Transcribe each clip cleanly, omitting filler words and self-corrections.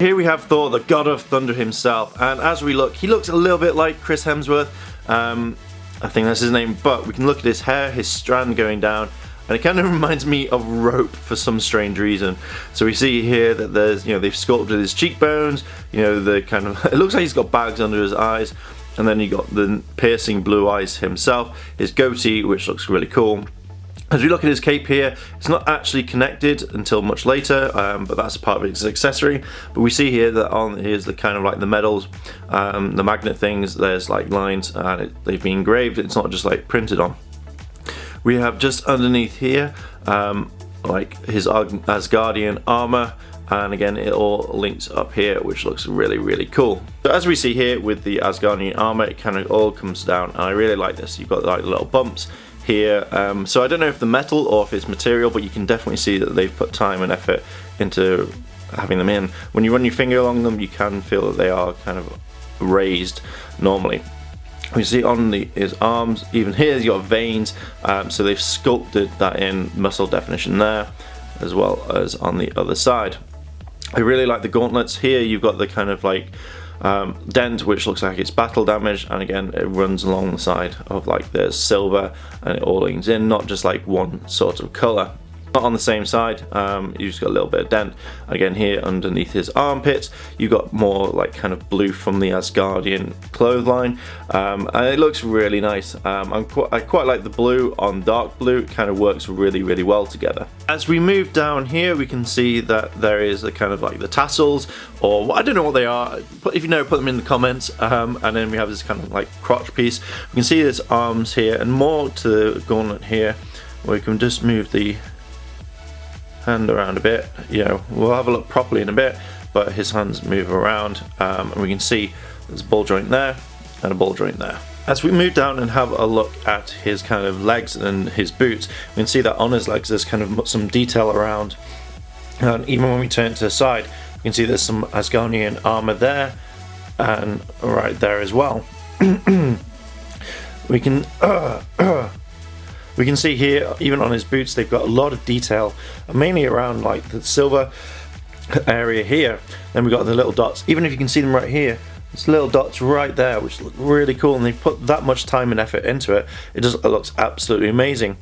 Here we have Thor, the god of thunder himself, and as we look, he looks a little bit like Chris Hemsworth. I think that's his name, but we can look at his hair, his strand going down, and it kind of reminds me of rope for some strange reason. So we see here that there's, they've sculpted his cheekbones, the kind of, it looks like he's got bags under his eyes, and then you got the piercing blue eyes himself, his goatee, which looks really cool. As we look at his cape here, it's not actually connected until much later, but that's part of its accessory. But we see here that on here's the kind of like the medals, the magnet things, there's like lines, and they've been engraved, it's not just like printed on. We have just underneath here, like his Asgardian armor, and again it all links up here, which looks really, really cool. So as we see here with the Asgardian armor, it kind of all comes down, and I really like this. You've got like little bumps here, so I don't know if the metal or if it's material, but you can definitely see that they've put time and effort into having them in. When you run your finger along them, you can feel that they are kind of raised normally. We see on his arms, even here you've got veins, so they've sculpted that in, muscle definition there, as well as on the other side. I really like the gauntlets. Here you've got the kind of like dent, which looks like it's battle damage, and again it runs along the side of like there's silver, and it all leans in, not just like one sort of colour. Not on the same side, you've just got a little bit of dent. Again here underneath his armpits, you've got more like kind of blue from the Asgardian clothesline, and it looks really nice. I quite like the blue on dark blue, it kind of works really, really well together. As we move down here, we can see that there is a kind of like the tassels, or I don't know what they are, if you know, put them in the comments. And then we have this kind of like crotch piece. We can see his arms here, and more to the gauntlet here, where we can just move the hand around a bit. We'll have a look properly in a bit, but his hands move around, and we can see there's a ball joint there and a ball joint there. As we move down and have a look at his kind of legs and his boots, we can see that on his legs there's kind of some detail around, and even when we turn it to the side, we can see there's some Asgardian armor there and right there as well. We can see here, even on his boots, they've got a lot of detail, mainly around like the silver area here. Then we've got the little dots, even if you can see them right here, there's little dots right there, which look really cool, and they've put that much time and effort into it. It looks absolutely amazing.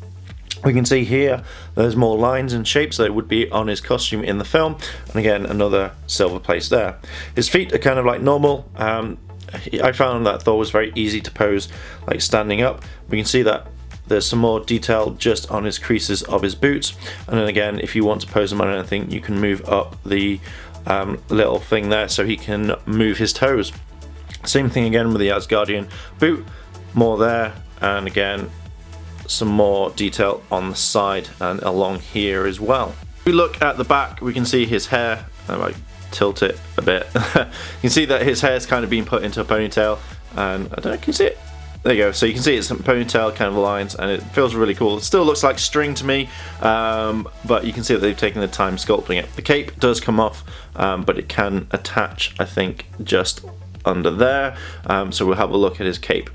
We can see here there's more lines and shapes that would be on his costume in the film, and again another silver place there. His feet are kind of like normal. I found that Thor was very easy to pose like standing up. We can see that there's some more detail just on his creases of his boots, and then again if you want to pose him on anything, you can move up the little thing there so he can move his toes. Same thing again with the Asgardian boot, more there, and again some more detail on the side and along here as well. If we look at the back, we can see his hair. I might tilt it a bit. You can see that his hair's kind of been put into a ponytail, and I don't know, can you see it? There you go, so you can see it's some ponytail kind of lines, and it feels really cool. It still looks like string to me, but you can see that they've taken the time sculpting it. The cape does come off, but it can attach, I think, just under there, so we'll have a look at his cape.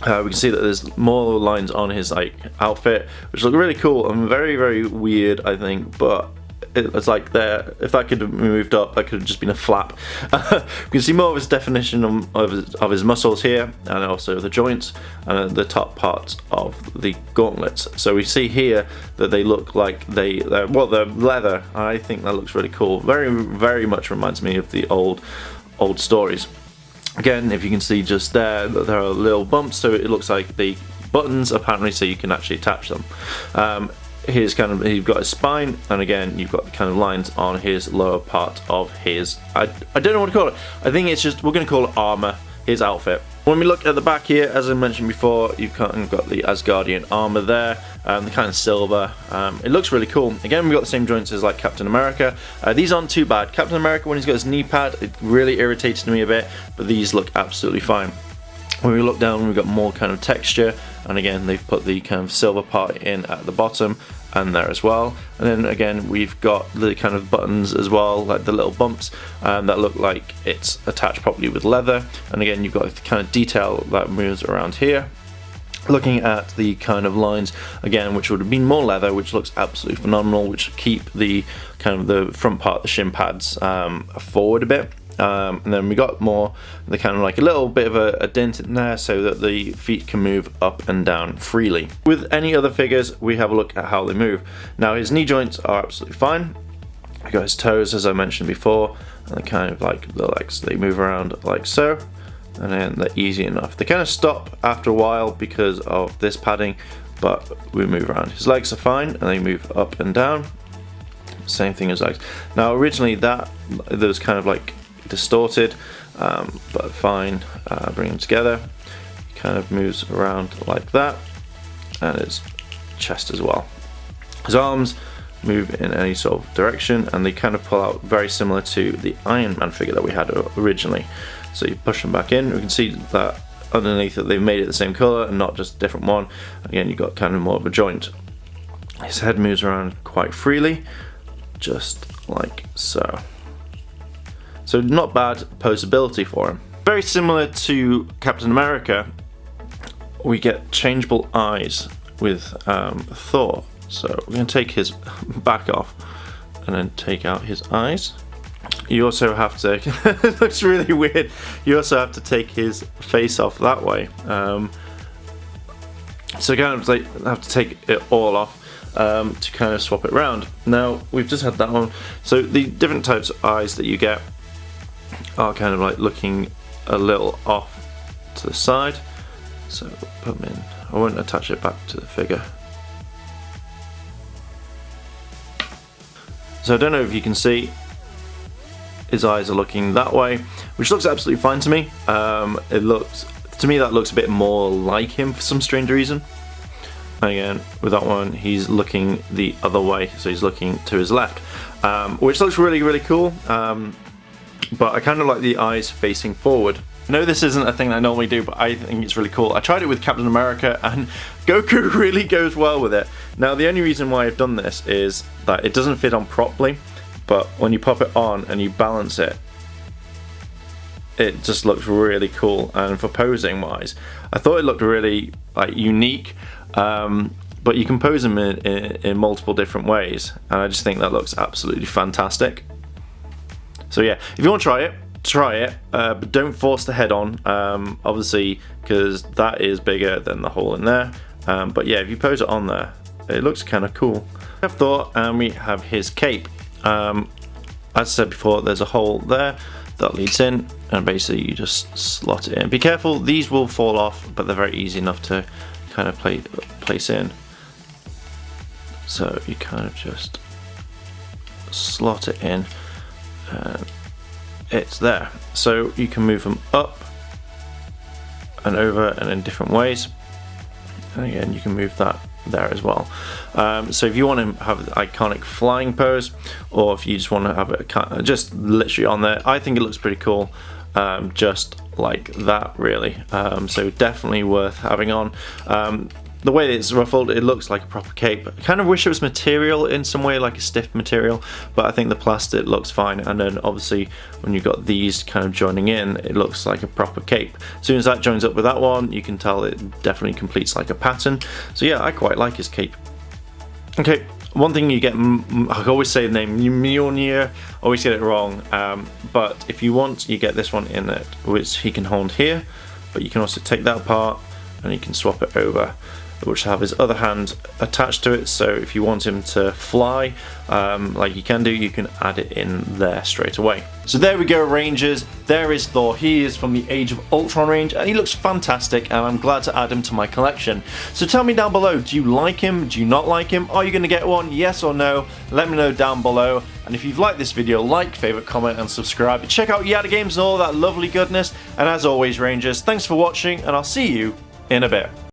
We can see that there's more lines on his like outfit, which look really cool and very, very weird, I think, but it's like there, if that could have moved up, that could have just been a flap. We can see more of his definition of his muscles here, and also the joints and the top parts of the gauntlets. So we see here that they look like they're leather. I think that looks really cool. Very, very much reminds me of the old stories. Again, if you can see just there, that there are little bumps, so it looks like the buttons apparently, so you can actually attach them. Here's kind of, you've got his spine, and again you've got the kind of lines on his lower part of his, I don't know what to call it. I think it's just, we're going to call it armor, his outfit. When we look at the back here, as I mentioned before, you've kind of got the Asgardian armor there, the kind of silver. It looks really cool. Again, we've got the same joints as like Captain America. These aren't too bad. Captain America, when he's got his knee pad, it really irritated me a bit, but these look absolutely fine. When we look down, we've got more kind of texture, and again they've put the kind of silver part in at the bottom and there as well. And then again we've got the kind of buttons as well, like the little bumps that look like it's attached properly with leather. And again you've got the kind of detail that moves around here. Looking at the kind of lines again, which would have been more leather, which looks absolutely phenomenal, which keep the kind of the front part, the shin pads, forward a bit. And then we got more the kind of like a little bit of a dent in there so that the feet can move up and down freely. With any other figures, we have a look at how they move. Now his knee joints are absolutely fine. We got his toes, as I mentioned before, and they kind of like the legs, they move around like so. And then they're easy enough. They kind of stop after a while because of this padding, but we move around. His legs are fine and they move up and down. Same thing as legs. Now originally that was kind of like distorted, but fine. Bring them together. He kind of moves around like that, and his chest as well. His arms move in any sort of direction, and they kind of pull out very similar to the Iron Man figure that we had originally. So you push them back in, we can see that underneath that they've made it the same colour and not just a different one. Again, you've got kind of more of a joint. His head moves around quite freely, just like so. So not bad posability for him. Very similar to Captain America, we get changeable eyes with Thor. So we're going to take his back off and then take out his eyes. You also have to, it looks really weird, you also have to take his face off that way. So kind of like have to take it all off to kind of swap it around. Now we've just had that on. So the different types of eyes that you get are kind of like looking a little off to the side. So put them in. I won't attach it back to the figure. So I don't know if you can see, his eyes are looking that way, which looks absolutely fine to me. It looks, to me that looks a bit more like him for some strange reason. And again, with that one, he's looking the other way, so he's looking to his left, which looks really, really cool. But I kind of like the eyes facing forward. I know this isn't a thing I normally do, but I think it's really cool. I tried it with Captain America, and Goku really goes well with it. Now, the only reason why I've done this is that it doesn't fit on properly, but when you pop it on and you balance it, it just looks really cool. And for posing wise, I thought it looked really like unique, but you can pose them in multiple different ways, and I just think that looks absolutely fantastic. So yeah, if you want to try it, but don't force the head on, obviously, because that is bigger than the hole in there. But yeah, if you pose it on there, it looks kind of cool. We have Thor, and we have his cape. As I said before, there's a hole there that leads in, and basically you just slot it in. Be careful, these will fall off, but they're very easy enough to kind of place in. So you kind of just slot it in, and it's there. So you can move them up and over and in different ways, and again you can move that there as well. So if you want to have the iconic flying pose, or if you just want to have it just literally on there, I think it looks pretty cool, just like that really. So definitely worth having on. The way that it's ruffled, it looks like a proper cape. I kind of wish it was material in some way, like a stiff material, but I think the plastic looks fine. And then obviously when you've got these kind of joining in, it looks like a proper cape. As soon as that joins up with that one, you can tell it definitely completes like a pattern. So yeah, I quite like his cape. Okay, one thing you get, I always say the name Mjolnir, always get it wrong, but if you want, you get this one in it, which he can hold here, but you can also take that apart and you can swap it over, which have his other hand attached to it. So if you want him to fly, like you can do, you can add it in there straight away. So there we go, Rangers. There is Thor. He is from the Age of Ultron range, and he looks fantastic, and I'm glad to add him to my collection. So tell me down below, do you like him? Do you not like him? Are you going to get one? Yes or no? Let me know down below. And if you've liked this video, like, favourite, comment, and subscribe. Check out Yada Games and all that lovely goodness. And as always, Rangers, thanks for watching, and I'll see you in a bit.